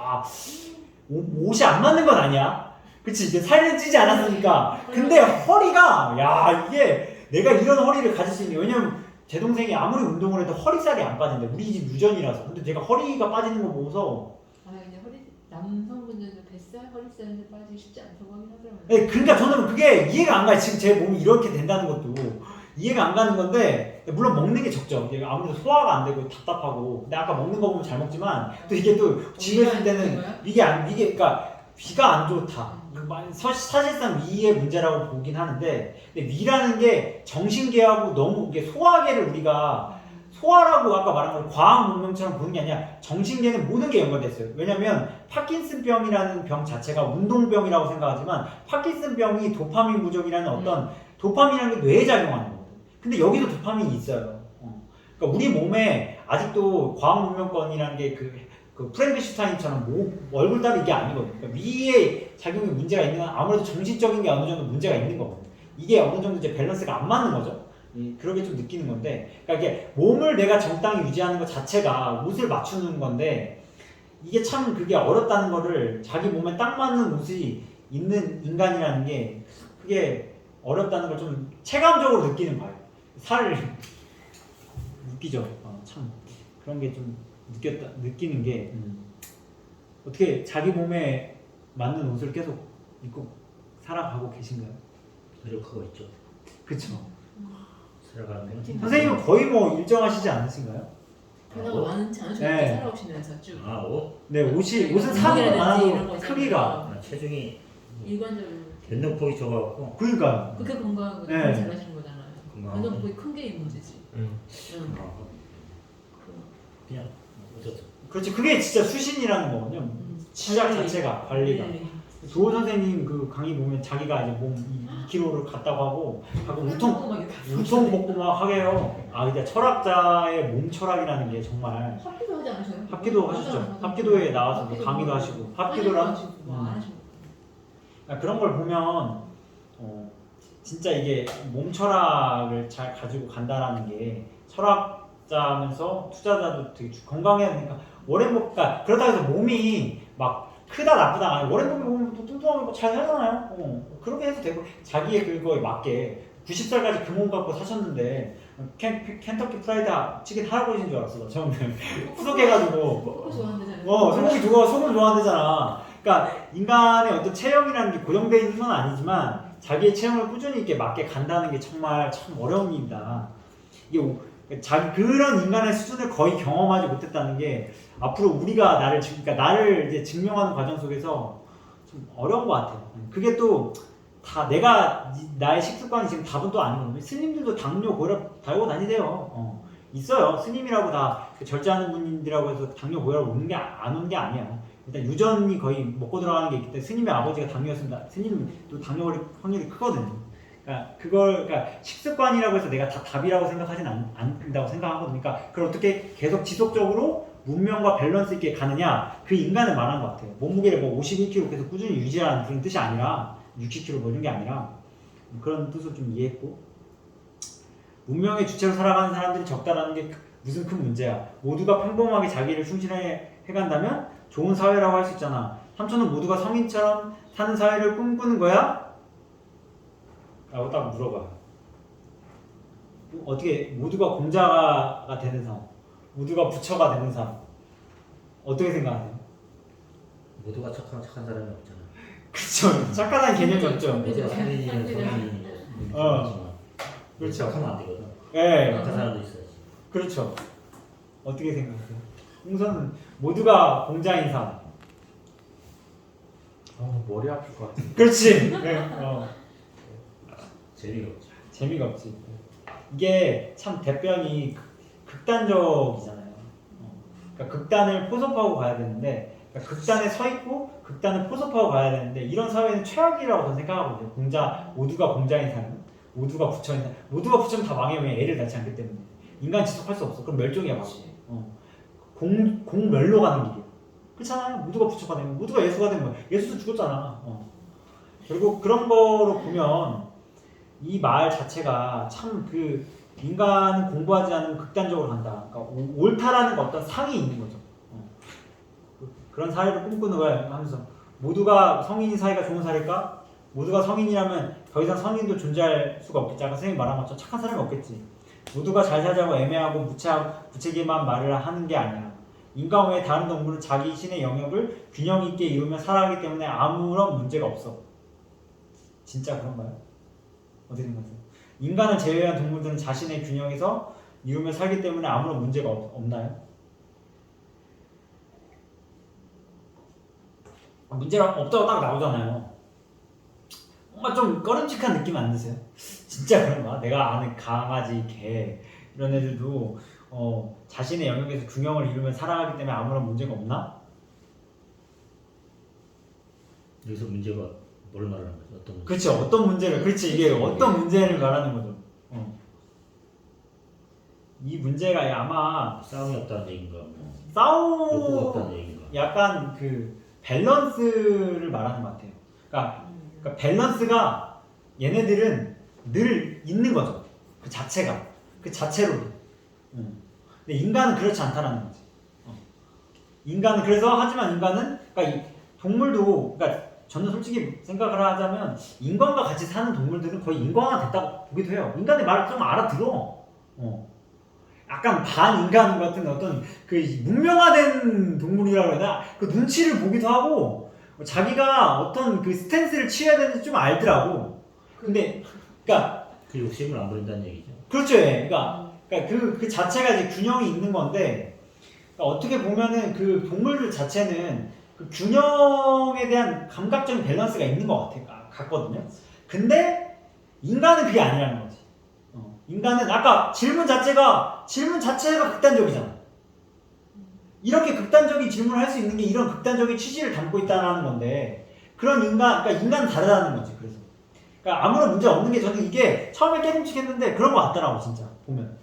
옷이 안 맞는 건 아니야. 그치 이제 살은 찌지 않았으니까. 근데 허리가 야 이게 내가 이런 허리를 가질 수 있는 게 왜냐면 제 동생이 아무리 운동을 해도 허리살이 안 빠진대. 우리 집 유전이라서. 근데 제가 허리가 빠지는 거 보고서 근데 남성분들도 뱃살, 허리살이 빠지기 쉽지 않다고 하긴 하더라고요. 네, 그러니까 저는 그게 이해가 안 가요. 지금 제 몸이 이렇게 된다는 것도 이해가 안 가는 건데 물론 먹는 게 적죠. 아무래도 소화가 안 되고 답답하고. 근데 아까 먹는 거 보면 잘 먹지만 또 이게 또 집에 있을 때는 이게 그러니까 위가 안 좋다. 사실상 위의 문제라고 보긴 하는데 근데 위라는 게 정신계하고 너무 이게 소화계를 우리가 소아라고 아까 말한 걸 과학 문명처럼 보는 게 아니라 정신계는 모든 게 연관됐어요. 왜냐면 파킨슨병이라는 병 자체가 운동병이라고 생각하지만 파킨슨병이 도파민 부족이라는 어떤 도파민이라는 게 뇌에 작용하는 거거든. 근데 여기도 도파민이 있어요. 그러니까 우리 몸에 아직도 과학 문명권이라는 게 그 프랭ken슈타인처럼 얼굴 따로 이게 아니거든요. 그러니까 위에 작용이 문제가 있는 건 아무래도 정신적인 게 어느 정도 문제가 있는 거거든요. 이게 어느 정도 이제 밸런스가 안 맞는 거죠. 그렇게 좀 느끼는 건데, 그러니까 이게 몸을 내가 정당히 유지하는 것 자체가 옷을 맞추는 건데, 이게 참 그게 어렵다는 거를 자기 몸에 딱 맞는 옷이 있는 인간이라는 게 그게 어렵다는 걸 좀 체감적으로 느끼는 거예요. 웃기죠. 참 그런 게 좀 느끼는 게 어떻게 자기 몸에 맞는 옷을 계속 입고 살아가고 계신가요? 노력하고 있죠. 그쵸. 살아가는 선생님은 거의 뭐 일정하시지 않으신가요? 변화가 많지 않으셔도 네. 살아오시면서 쭉 옷? 네, 옷은 사는 이런 것만 거 크기가. 체중이 일관적으로 변동폭이 좁아갖고 그러니까. 그게 건강하고 네. 잘하시는 거잖아요. 건강하고. 변동폭이 큰 게 문제지. 응. 그냥 어쩌죠. 그렇지. 그게 진짜 수신이라는 거거든요. 시작 관리. 자체가 관리가. 네. 도호 선생님 그 강의 보면 자기가 이제 몸 2kg를 갔다고 하고 가끔 우통 먹고 막 하게요. 근데 철학자의 몸 철학이라는 게 정말 합기도 하지 않으셔요? 합기도 하시죠. 합기도에 나와서 뭐 강의도 하시고 합기도랑 그런 걸 보면 진짜 이게 몸 철학을 잘 가지고 간다라는 게 철학자면서 투자자도 되게 건강해야 되니까 워렌 버핏가 그렇다고 해서 몸이 막 크다 나쁘다 아니 워렌 버핏 보면 또 뚱뚱하고 잘 살잖아요. 그렇게 해서 되고 자기의 그거에 맞게 90살까지 그 몸 갖고 사셨는데 켄터키 프라이드 치킨 할아버지인 줄 알았어. 처음에 후덕해가지고 포크 좋아한대잖아요. 소고기 좋아 소금 좋아한대잖아. 그러니까 인간의 어떤 체형이라는 게 고정되어 있는 건 아니지만 자기의 체형을 꾸준히 이렇게 맞게 간다는 게 정말 참 어려운 일이다. 이게 그런 인간의 수준을 거의 경험하지 못했다는 게 앞으로 우리가 나를 이제 증명하는 과정 속에서 좀 어려운 것 같아요. 그게 또 다 나의 식습관이 지금 답은 또 아니거든요. 스님들도 당뇨, 고혈압 달고 다니세요. 있어요. 스님이라고 다 절제하는 분들이라고 해서 당뇨, 고혈압 안 오는 게 아니에요. 일단 유전이 거의 먹고 들어가는 게 있기 때문에 스님의 아버지가 당뇨였습니다. 스님도 당뇨 걸릴 확률이 크거든요. 그러니까 식습관이라고 해서 내가 다 답이라고 생각하진 않는다고 생각하거든요. 그러니까 그걸 어떻게 계속 지속적으로 문명과 밸런스 있게 가느냐 그 인간을 말한 것 같아요. 몸무게를 뭐 51kg 계속 꾸준히 유지하는 그런 뜻이 아니라 60kg 뭐 이런 게 아니라 그런 뜻을 좀 이해했고 문명의 주체로 살아가는 사람들이 적다라는 게 무슨 큰 문제야. 모두가 평범하게 자기를 충실해 간다면 좋은 사회라고 할 수 있잖아. 삼촌은 모두가 성인처럼 사는 사회를 꿈꾸는 거야? 라고 딱 물어봐. 어떻게 모두가 공자가 되는 삶, 모두가 부처가 되는 삶 어떻게 생각하세요? 모두가 착한 사람이 없잖아. 그쵸. 착하다는 개념이 없죠. 모두가 성인이면 성인이 그렇죠. 착하면 안 되거든. 네. 착한 사람도 있어야지. 그렇죠. 어떻게 생각하세요? 홍선은 모두가 공자인 삶. 머리 아플 것 같아. 그렇지. 네. 재미가 없지. 재미가 없지. 이게 참 대변이 극단적이잖아요. 그러니까 극단을 포섭하고 가야 되는데, 그러니까 극단에 서 있고 극단을 포섭하고 가야 되는데 이런 사회는 최악이라고 저는 생각하거든요. 모두가 공자인 삶, 모두가 부처인 삶. 모두가 부처면 다 망해. 왜 애를 낳지 않기 때문에. 인간 지속할 수 없어. 그럼 멸종이야 바로. 공멸로 가는 길이야. 그렇잖아요. 모두가 부처가 되면 모두가 예수가 되면 예수도 죽었잖아. 그리고 그런 거로 보면 이 말 자체가 참 그 인간은 공부하지 않으면 극단적으로 간다. 그러니까 옳다라는 어떤 상이 있는 거죠. 그런 사회를 꿈꾸는 거야 하면서 모두가 성인인 사회가 좋은 사회일까? 모두가 성인이라면 더 이상 성인도 존재할 수가 없겠지. 아까 선생님 말한 것처럼 착한 사람이 없겠지. 모두가 잘 살자고 애매하고 무책임한 말을 하는 게 아니야. 인간 외에 다른 동물은 자기 신의 영역을 균형 있게 이루며 살아가기 때문에 아무런 문제가 없어. 진짜 그런가요? 어떻게 생각하세요? 인간을 제외한 동물들은 자신의 균형에서 이루며 살기 때문에 아무런 문제가 없나요? 문제가 없다고 딱 나오잖아요. 뭔가 좀 꺼림칙한 느낌 안 드세요? 진짜 그런가? 내가 아는 강아지, 개 이런 애들도 자신의 영역에서 균형을 이루면 살아가기 때문에 아무런 문제가 없나? 여기서 문제가 뭘 말하는 거죠? 어떤 문제? 그렇죠. 어떤 문제를, 그렇지, 이게 어떤 문제를 말하는 거죠. 이 문제가 아마 싸움이 없다는 얘기인가? 뭐 욕구가 싸움, 없다는 얘기인가? 약간 그 밸런스를 말하는 것 같아요. 그러니까 밸런스가 얘네들은 늘 있는 거죠. 그 자체가, 그 자체로. 근데 인간은 그렇지 않다라는 거지. 인간은 그래서 하지만 인간은 그러니까 이 동물도 그러니까 저는 솔직히 생각을 하자면 인간과 같이 사는 동물들은 거의 인간화 됐다고 보기도 해요. 인간의 말을 좀 알아들어. 약간 반인간 같은 어떤 그 문명화된 동물이라고 해야 되나? 그 눈치를 보기도 하고 자기가 어떤 그 스탠스를 취해야 되는지 좀 알더라고. 근데 그러니까 그 욕심을 안 부린다는 얘기죠. 그렇죠. 예. 그러니까 그 자체가 이제 균형이 있는 건데 그러니까 어떻게 보면은 그 동물들 자체는 그 균형에 대한 감각적인 밸런스가 있는 것 같거든요. 근데 인간은 그게 아니라는 거지. 인간은 아까 질문 자체가 극단적이잖아. 이렇게 극단적인 질문을 할 수 있는 게 이런 극단적인 취지를 담고 있다는 건데 그런 그러니까 인간은 다르다는 거지. 그러니까 아무런 문제 없는 게 저는 이게 처음에 깨름칙했는데 그런 것 같더라고 진짜 보면.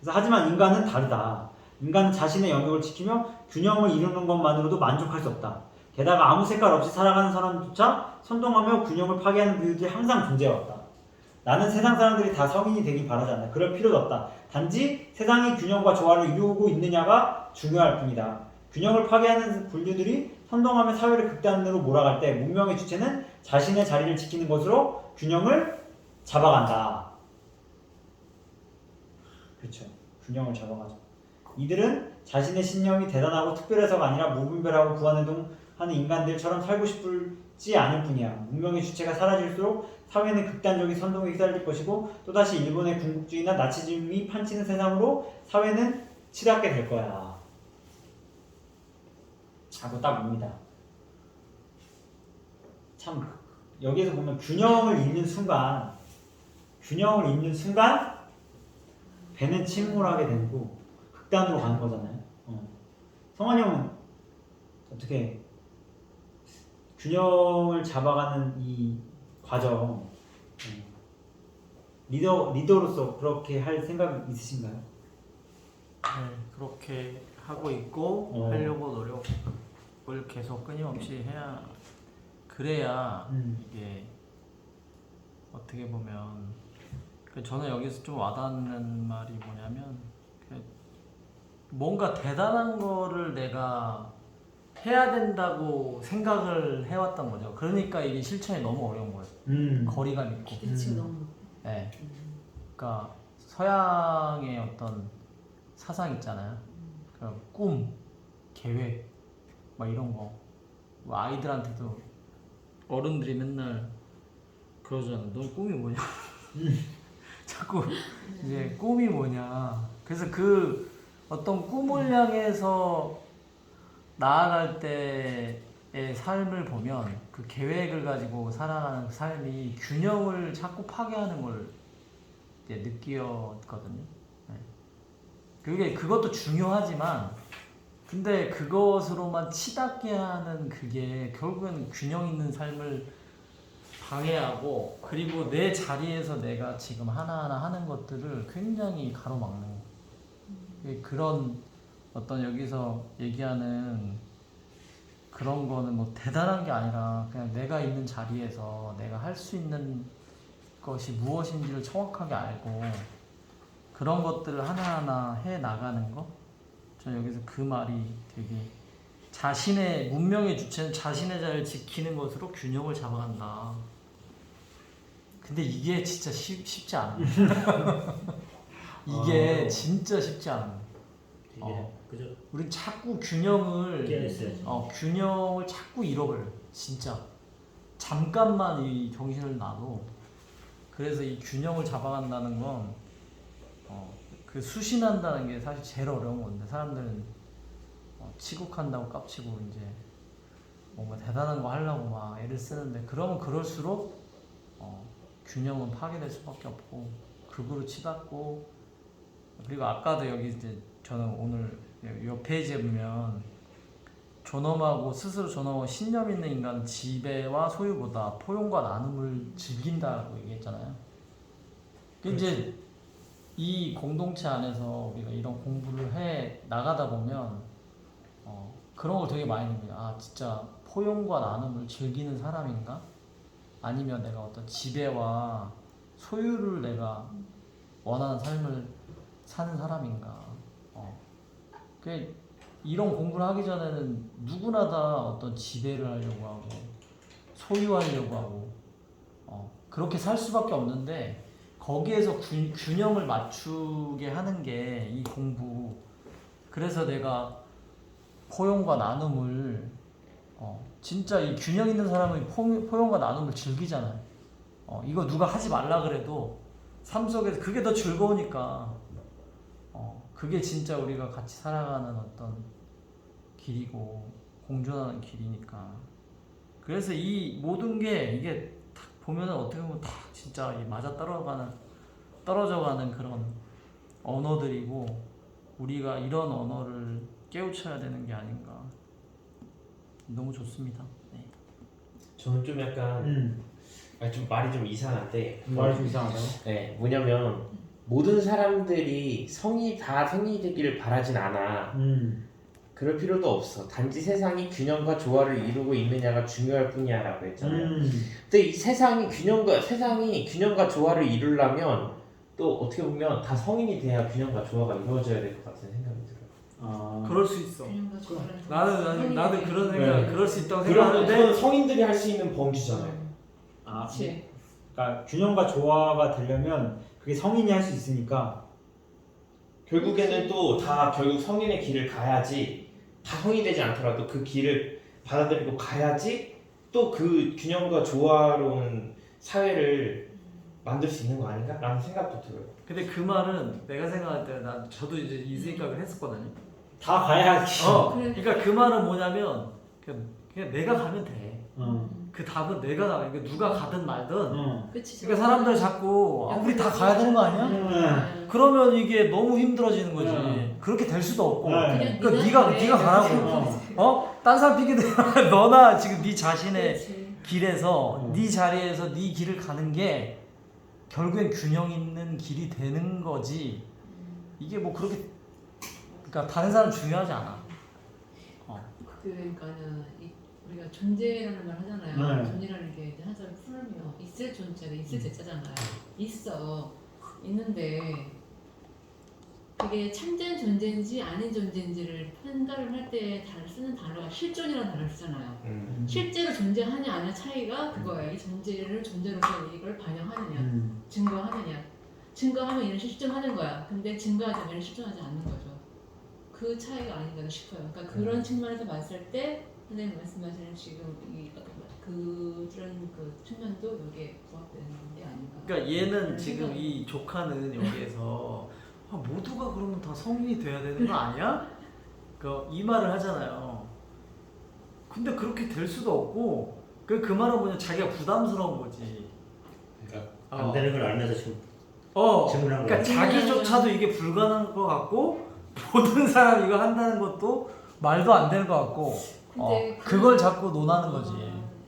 그래서 하지만 인간은 다르다. 인간은 자신의 영역을 지키며 균형을 이루는 것만으로도 만족할 수 없다. 게다가 아무 색깔 없이 살아가는 사람조차 선동하며 균형을 파괴하는 부류들이 항상 존재해왔다. 나는 세상 사람들이 다 성인이 되길 바라지 않는다. 그럴 필요도 없다. 단지 세상이 균형과 조화를 이루고 있느냐가 중요할 뿐이다. 균형을 파괴하는 분류들이 선동하며 사회를 극단으로 몰아갈 때 문명의 주체는 자신의 자리를 지키는 것으로 균형을 잡아간다. 그렇죠. 균형을 잡아가죠. 이들은 자신의 신념이 대단하고 특별해서가 아니라 무분별하고 무한행동하는 인간들처럼 살고 싶지 않을 뿐이야. 문명의 주체가 사라질수록 사회는 극단적인 선동에 휘말릴 것이고 또다시 일본의 군국주의나 나치즘이 판치는 세상으로 사회는 치닫게 될 거야. 하고 딱 옵니다. 참 여기에서 보면 균형을 잃는 순간 배는 침몰하게 되고 극단으로 가는 거잖아요. 성환이 형은 어떻게 균형을 잡아가는 이 과정 리더로서 그렇게 할 생각 있으신가요? 네, 그렇게 하고 있고 하려고 노력을 계속 끊임없이 해야 그래야 이게 어떻게 보면 저는 여기서 좀 와닿는 말이 뭐냐면 뭔가 대단한 거를 내가 해야 된다고 생각을 해왔던 거죠. 그러니까 이게 실천이 너무 어려운 거예요. 거리감 있고. 기대치가 너무 높고. 네. 그러니까 서양의 어떤 사상 있잖아요. 그런 꿈, 계획, 막 이런 거. 뭐 아이들한테도 어른들이 맨날 그러잖아. 너 꿈이 뭐냐? 자꾸 이제 꿈이 뭐냐. 그래서 그 어떤 꿈을 향해서 나아갈 때의 삶을 보면 그 계획을 가지고 살아가는 삶이 균형을 자꾸 파괴하는 걸 이제 느꼈거든요. 네. 그것도 중요하지만 근데 그것으로만 치닫게 하는 그게 결국엔 균형 있는 삶을 방해하고 그리고 내 자리에서 내가 지금 하나하나 하는 것들을 굉장히 가로막는 거예요. 그런 어떤 여기서 얘기하는 그런 거는 뭐 대단한 게 아니라 그냥 내가 있는 자리에서 내가 할 수 있는 것이 무엇인지를 정확하게 알고 그런 것들을 하나하나 해 나가는 거. 저는 여기서 그 말이 되게 자신의 문명의 주체는 자신의 자리를 지키는 것으로 균형을 잡아간다. 근데 이게 진짜 쉽지 않아요. 이게 진짜 쉽지 않아요. 그죠? 우린 자꾸 균형을 깨어있어야죠. 균형을 자꾸 잃어버려요. 진짜 잠깐만 이 정신을 놔도 그래서 이 균형을 잡아간다는 건 그 수신한다는 게 사실 제일 어려운 건데 사람들은 치국한다고 깝치고 이제 뭔가 대단한 거 하려고 막 애를 쓰는데 그러면 그럴수록 균형은 파괴될 수밖에 없고 극으로 치닫고 그리고 아까도 여기 이제 저는 오늘 요 페이지에 보면 존엄하고 스스로 존엄하고 신념 있는 인간은 지배와 소유보다 포용과 나눔을 즐긴다고 얘기했잖아요. 이제 이 공동체 안에서 우리가 이런 공부를 해 나가다 보면 그런 걸 되게 많이 봅니다. 아 진짜 포용과 나눔을 즐기는 사람인가? 아니면 내가 어떤 지배와 소유를 내가 원하는 삶을 사는 사람인가? 이런 공부를 하기 전에는 누구나 다 어떤 지배를 하려고 하고 소유하려고 하고 그렇게 살 수밖에 없는데 거기에서 균형을 맞추게 하는 게 이 공부. 그래서 내가 포용과 나눔을 진짜 이 균형 있는 사람은 포용과 나눔을 즐기잖아요. 이거 누가 하지 말라 그래도 삶 속에서 그게 더 즐거우니까 그게 진짜 우리가 같이 살아가는 어떤 길이고 공존하는 길이니까. 그래서 이 모든 게 이게 딱 보면은 어떻게 보면 다 진짜 맞아 떨어져가는 그런 언어들이고 우리가 이런 언어를 깨우쳐야 되는 게 아닌가. 너무 좋습니다. 네. 저는 좀 약간 좀 말이 좀 이상한데 말이 좀 이상하다고? 네, 뭐냐면 모든 사람들이 성이 되기를 바라진 않아. 그럴 필요도 없어. 단지 세상이 균형과 조화를 이루고 있느냐가 중요할 뿐이야라고 했잖아요. 근데 이 세상이 균형과 조화를 이루려면 또 어떻게 보면 다 성인이 돼야 균형과 조화가 이루어져야 될 것 같은 생각이 들어요. 그럴 수 있어. 균형과 조화를 나는 그런 생각, 네. 그럴 수 있다고 그런 생각하는데 건 성인들이 할 수 있는 범주잖아요. 그치. 그러니까 균형과 조화가 되려면 그게 성인이 할 수 있으니까 결국에는 또 다 결국 성인의 길을 가야지, 다 성인이 되지 않더라도 그 길을 받아들이고 가야지 또 그 균형과 조화로운 사회를 만들 수 있는 거 아닌가? 라는 생각도 들어요. 근데 그 말은 내가 생각할 때 저도 이제 이 생각을 했었거든요. 다 가야지. 그러니까 그 말은 뭐냐면 그냥 내가 가면 돼. 어. 그 답은 내가 나가. 그러니까 누가 가든 말든. 그치. 그러니까 사람들 자꾸 우리 다 가야 되는 거 아니야? 그러면 이게 너무 힘들어지는 거지. 그렇게 될 수도 없고. 네. 그러니까 네가 가라고. 딴 사람 피게 되면 너나 지금 네 자신의 그치. 길에서 네 자리에서 네 길을 가는 게 결국엔 균형 있는 길이 되는 거지. 이게 뭐 그렇게 그러니까 다른 사람 중요하지 않아. 그러니까는 우리가 존재라는 말 하잖아요. 네. 존재라는 게 이제 한자로 풀면 있을 존재가 있을 제자잖아요. 있는데 그게 참된 존재인지 아닌 존재인지를 판가름 할 때 쓰는 단어가 실존이라는 단어를 쓰잖아요. 실제로 존재하냐 아니냐 차이가 그거예요. 이 존재를 존재로서 이걸 반영하느냐, 증거하느냐. 증거하면 얘는 실존하는 거야. 근데 증거하지 않으면 실존하지 않는 거죠. 그 차이가 아닌가 싶어요. 그러니까 그런 측면에서 봤을 때 선생님 말씀하시는 지금 그런 그 측면도 여기에 부합되는 게 아닌가. 그러니까 얘는 지금 이 조카는 여기에서 모두가 그러면 다 성인이 돼야 되는 거 아니야? 이 말을 하잖아요. 근데 그렇게 될 수도 없고 그 말은 뭐냐 자기가 부담스러운 거지. 그러니까 안 되는 걸 알면서 지금 질문한 그러니까 거야. 자기조차도 이게 불가능한 것 같고 모든 사람 이거 한다는 것도 말도 안 되는 것 같고 근데 그걸 자꾸 논하는 거지.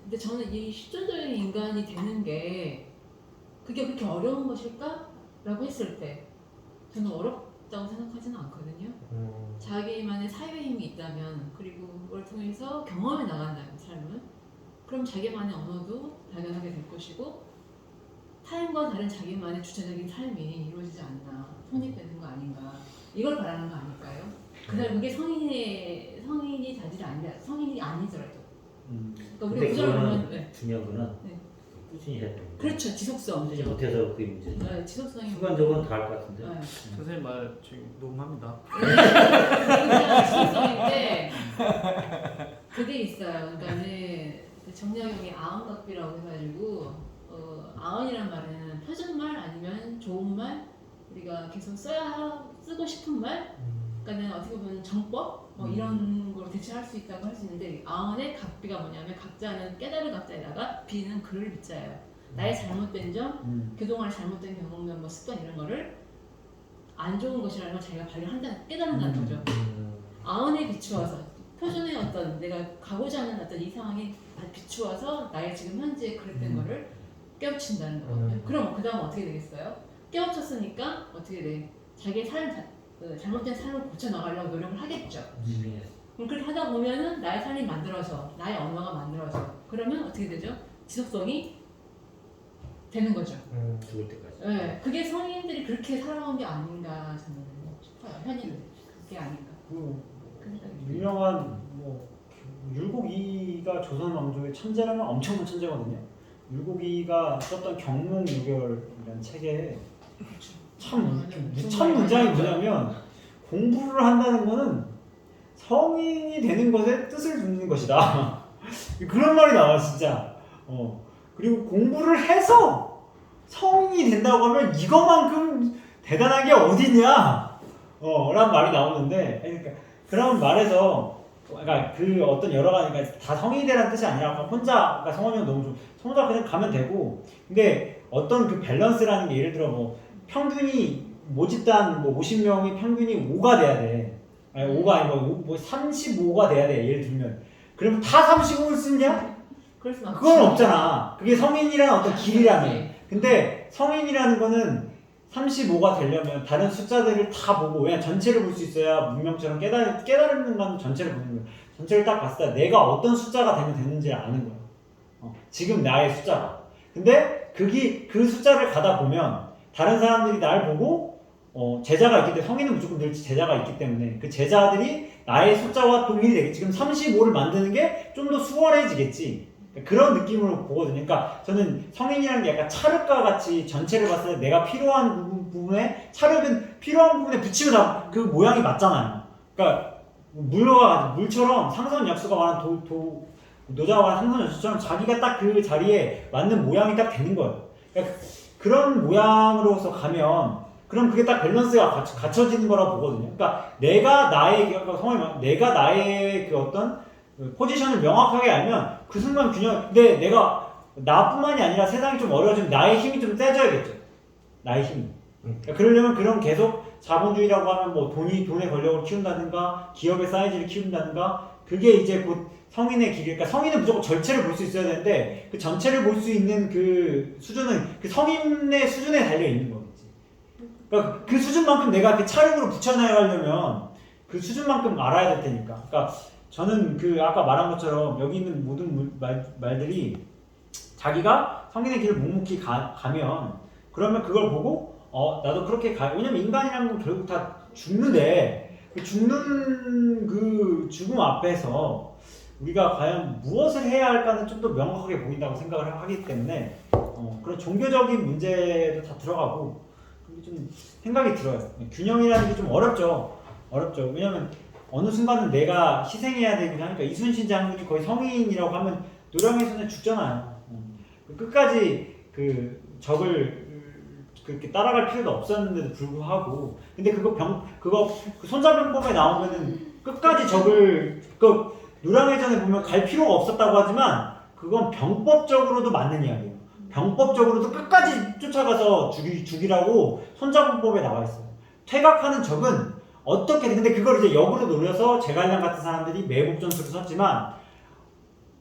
근데 저는 이 실존적인 인간이 되는 게 그게 그렇게 어려운 것일까? 라고 했을 때 저는 어렵다고 생각하지는 않거든요. 자기만의 사회 힘이 있다면 그리고 그걸 통해서 경험해 나간다면 삶은 그럼 자기만의 언어도 발견하게 될 것이고 타인과 다른 자기만의 주체적인 삶이 이루어지지 않나 성립되는 거 아닌가 이걸 바라는 거 아닐까요? 그다음 그게 성인이 자질이 아니라 성인이 아니더라도 그러니까 근데 우리가 구절을 그거는 보면 중요한 거는 네. 꾸준히 해야 되는 거야. 그렇죠 지속성 꾸준히 못해서 그게 문제지. 네, 지속성이 순간적으로는 다 할 것 같은데. 네. 선생님 말 지금 녹음합니다. 지속성인데 그게 있어요. 그러니까는 정약용이 아언각비라고 해가지고 아언이란 말은 표준말 아니면 좋은 말 우리가 계속 쓰고 싶은 말 그러니까는 어떻게 보면 정법 이런 걸 대체할 수 있다고 할 수 있는데 아언의 각비가 뭐냐면 각자는 깨달은 각자에다가 비는 그를 비자예요. 나의 잘못된 점, 그동안 잘못된 경험이나 뭐 습관 이런 거를 안 좋은 것이라는 걸 자기가 깨달은다는 거죠. 아흔에 비추어서 표준의 어떤 내가 가고자 하는 어떤 이 상황에 비추어서 나의 지금 현재 그랬던 거를 깨우친다는 거거든요. 그럼 그 다음 어떻게 되겠어요? 깨우쳤으니까 어떻게 돼? 자기의 잘못된 삶을 고쳐 나가려고 노력을 하겠죠. 그럼 그렇게 하다 보면은 나의 삶이 만들어져, 나의 언어가 만들어져. 그러면 어떻게 되죠? 지속성이 되는 거죠. 죽을 때까지. 네, 그게 성인들이 그렇게 살아온 게 아닌가 저는 싶어요. 현실은 그게 아닌가. 유명한 뭐 율곡이가 조선 왕조의 천재라면 엄청난 천재거든요. 율곡이가 썼던 경몽유결이라는 책에 참 문장이 뭐냐면 공부를 한다는 거는 성인이 되는 것에 뜻을 두는 것이다. 그런 말이 나와 진짜. 그리고 공부를 해서 성인이 된다고 하면 이거만큼 대단한 게 어디냐? 라는 말이 나오는데, 그러니까 그런 말에서, 그러니까 그 어떤 여러 가지, 그러니까 다 성인이 되라는 뜻이 아니라 혼자, 그러니까 성원이면 너무 좀 혼자 그냥 가면 되고, 근데 어떤 그 밸런스라는 게 예를 들어 뭐 평균이 모집단 뭐 50명이 평균이 5가 돼야 돼. 아니 5가 아니고 뭐 35가 돼야 돼. 예를 들면. 그러면 다 35를 쓰냐? 그건 없잖아. 그게 성인이라는 어떤 길이라면. 근데 성인이라는 거는 35가 되려면 다른 숫자들을 다 보고, 왜냐면 전체를 볼 수 있어야 문명처럼 깨달는 건 전체를 보는 거야. 전체를 딱 봤을 때 내가 어떤 숫자가 되면 되는지를 아는 거야. 지금 나의 숫자가. 근데 그 숫자를 가다 보면 다른 사람들이 날 보고 제자가 있기 때문에, 성인은 무조건 늘 제자가 있기 때문에 그 제자들이 나의 숫자와 동일이 되겠지. 지금 35를 만드는 게 좀 더 수월해지겠지. 그런 느낌으로 보거든요. 그러니까 저는 성인이라는 게 약간 찰흙과 같이 전체를 봤을 때 내가 필요한 부분에, 찰흙은 필요한 부분에 붙이면 다 그 모양이 맞잖아요. 그러니까 물처럼 상선약수가 말한 노자가 말한 상선약수처럼 자기가 딱 그 자리에 맞는 모양이 딱 되는 거예요. 그러니까 그런 모양으로서 가면 그럼 그게 딱 밸런스가 갖춰지는 거라고 보거든요. 그러니까 내가 나의 그 어떤 포지션을 명확하게 알면 그 순간 근데 내가 나뿐만이 아니라 세상이 좀 어려워지면 나의 힘이 좀 세져야겠죠. 나의 힘이. 그러니까 그러려면 그런 계속 자본주의라고 하면 뭐 돈의 권력을 키운다든가 기업의 사이즈를 키운다든가, 그게 이제 곧 성인의 길. 그러니까 성인은 무조건 전체를 볼 수 있어야 되는데 그 전체를 볼 수 있는 그 수준은 그 성인의 수준에 달려 있는 거겠지. 그러니까 그 수준만큼 내가 그 찰흙으로 붙여나가려면 그 수준만큼 알아야 될 테니까. 그러니까 저는 그 아까 말한 것처럼 여기 있는 모든 말들이 자기가 성인의 길을 묵묵히 가면 그러면 그걸 보고 나도 그렇게 왜냐면 인간이라는 건 결국 다 죽는데 그 죽는 그 죽음 앞에서 우리가 과연 무엇을 해야 할까는 좀 더 명확하게 보인다고 생각을 하기 때문에 그런 종교적인 문제도 다 들어가고 좀 생각이 들어요. 균형이라는 게 좀 어렵죠. 왜냐면 어느 순간은 내가 희생해야 되긴 하니까. 이순신 장군이 거의 성인이라고 하면 노량에서는 죽잖아요. 끝까지 그 적을 그렇게 따라갈 필요도 없었는데도 불구하고, 근데 그거 손자병법에 나오면은 끝까지 적을 노량해전에 보면 갈 필요가 없었다고 하지만 그건 병법적으로도 맞는 이야기예요. 병법적으로도 끝까지 쫓아가서 죽이라고 손자병법에 나와 있어요. 퇴각하는 적은 어떻게든. 근데 그걸 이제 역으로 노려서 제갈량 같은 사람들이 매복전술을 썼지만,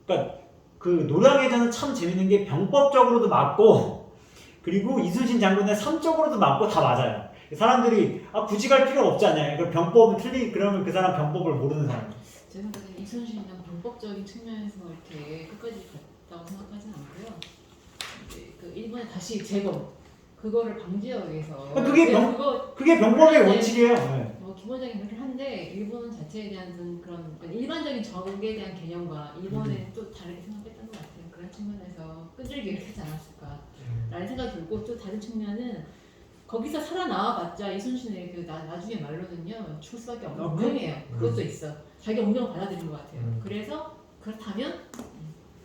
그러니까 그 노량해전은 참 재밌는 게 병법적으로도 맞고, 그리고 이순신 장군의 성적으로도 맞고 다 맞아요. 사람들이 굳이 갈 필요 없지 않냐. 그 병법은 그러면 그 사람 병법을 모르는 사람. 제 생각에 이순신은 병법적인 측면에서 이렇게 끝까지 갔다고 생각하지는 않고요. 이제 그 일본에 다시 제거 그거를 방지하기 위해서. 그게 병법의 원칙이에요. 네. 기본적인 그렇긴 한데 일본 자체에 대한 그런 일반적인 적에 대한 개념과 일본에 또 다르게 생각했던 것 같아요. 그런 측면에서 끈질기게 이렇게 하지 않았을까 라는 생각이 들고, 또 다른 측면은 거기서 살아나와봤자 이순신의 그 나중에 말로는요 죽을 수밖에 없는 운명이에요. 그것도 있어. 자기 운명을 받아들인 것 같아요. 그래서 그렇다면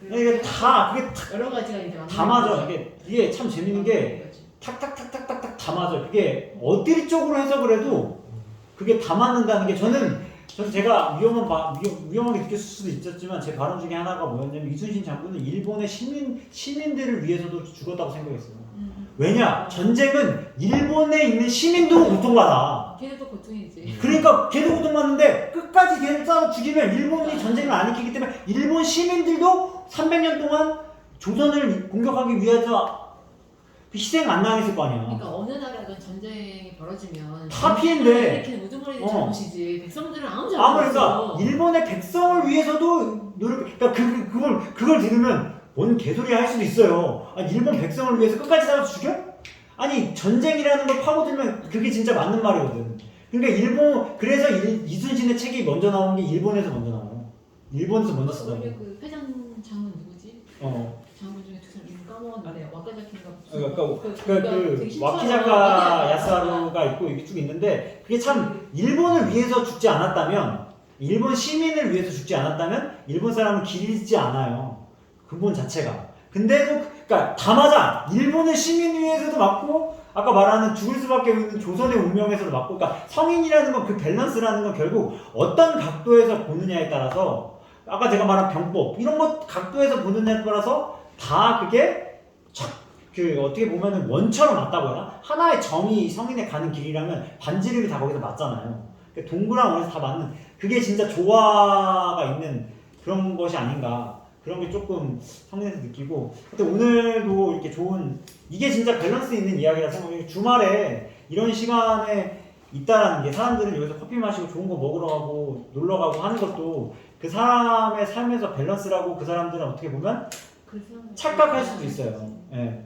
이게 다 여러 가지가 이제 다 맞아. 이게 참 재밌는 게 탁탁탁탁탁탁 다 맞아. 그게 어디 쪽으로 해석을 해도 그게 다 맞는다는 게, 저는 제가 위험하게 느꼈을 수도 있었지만 제 발언 중에 하나가 뭐였냐면, 이순신 장군은 일본의 시민들을 위해서도 죽었다고 생각했어요. 왜냐? 전쟁은 일본에 있는 시민도 고통받아. 걔네도 고통이지. 그러니까 걔도 고통받는데 끝까지 걔를 싸워 죽이면 일본이 전쟁을 안 일으키기 때문에 일본 시민들도 300년 동안 조선을 공격하기 위해서 희생 안 당했을 거 아니야. 그러니까 어느 나라든 전쟁이 벌어지면 다 피해인데. 이렇게 우두머리들 어. 잘못이지. 백성들은 아무 잘못 그러니까 없어. 일본의 백성을 위해서도 노력. 그러니까 그걸 들으면 뭔 개소리 할 수도 있어요. 아니, 일본 백성을 위해서 끝까지 싸워서 죽여? 아니 전쟁이라는 걸 파고들면 그게 진짜 맞는 말이거든. 그러니까 그래서 이순신의 책이 먼저 나온 게 일본에서 먼저 나와요. 일본에서 먼저 쓰다고. 원래 그 회장 장군 누구지? 장군 중에 두 사람 이름 까먹었는데 와카자키인가 그 와키자카 야스하루가 있고 이게 쭉 있는데 그게 참 일본을 위해서 죽지 않았다면 일본 시민을 위해서 죽지 않았다면 일본 사람은 기르지 않아요. 근본 자체가. 근데도 그러니까 다 맞아. 일본의 시민 위해서도 맞고 아까 말하는 죽을 수밖에 없는 조선의 운명에서도 맞고. 그러니까 성인이라는 건 그 밸런스라는 건 결국 어떤 각도에서 보느냐에 따라서 아까 제가 말한 병법 이런 것 각도에서 보느냐에 따라서 다 그게 그 어떻게 보면은 원처럼 맞다고 해야 하나의 정이 성인에 가는 길이라면 반지름이 다 거기서 맞잖아요. 그러니까 동그란 원에서 다 맞는 그게 진짜 조화가 있는 그런 것이 아닌가. 그런 게 조금 성인에서 느끼고. 근데 오늘도 이렇게 좋은 이게 진짜 밸런스 있는 이야기라 생각해요. 주말에 이런 시간에 있다라는 게 사람들은 여기서 커피 마시고 좋은 거 먹으러 가고 놀러 가고 하는 것도 그 사람의 삶에서 밸런스라고 그 사람들은 어떻게 보면 착각할 수도 있어요. 예.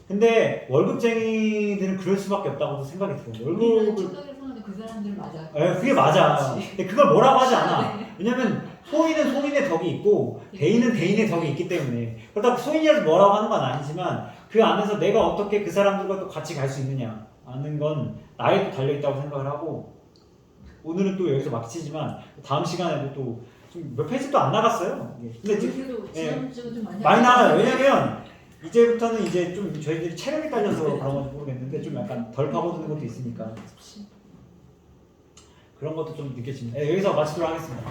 근데 월급쟁이들은 그럴 수밖에 없다고 생각이 들어요. 월급을 착각을 하는데 그 사람들은 맞아. 예, 그게 맞아. 그렇지. 근데 그걸 뭐라고 하지 않아. 왜냐면 소인은 소인의 덕이 있고 대인은 대인의 덕이 있기 때문에 그렇다고 소인이라서 뭐라고 하는 건 아니지만 그 안에서 내가 어떻게 그 사람들과 또 같이 갈 수 있느냐 하는 건 나에 또 달려있다고 생각을 하고 오늘은 또 여기서 마치지만 다음 시간에도 또 좀 몇 페이지도 안 나갔어요. 근데 지금 그래도 지난주가 좀 많이 나가요. 왜냐면 이제부터는 이제 좀 저희들이 체력이 딸려서 그런 건지 모르겠는데 좀 약간 덜 파고드는 것도 있으니까 그런 것도 좀 느껴집니다. 여기서 마치도록 하겠습니다.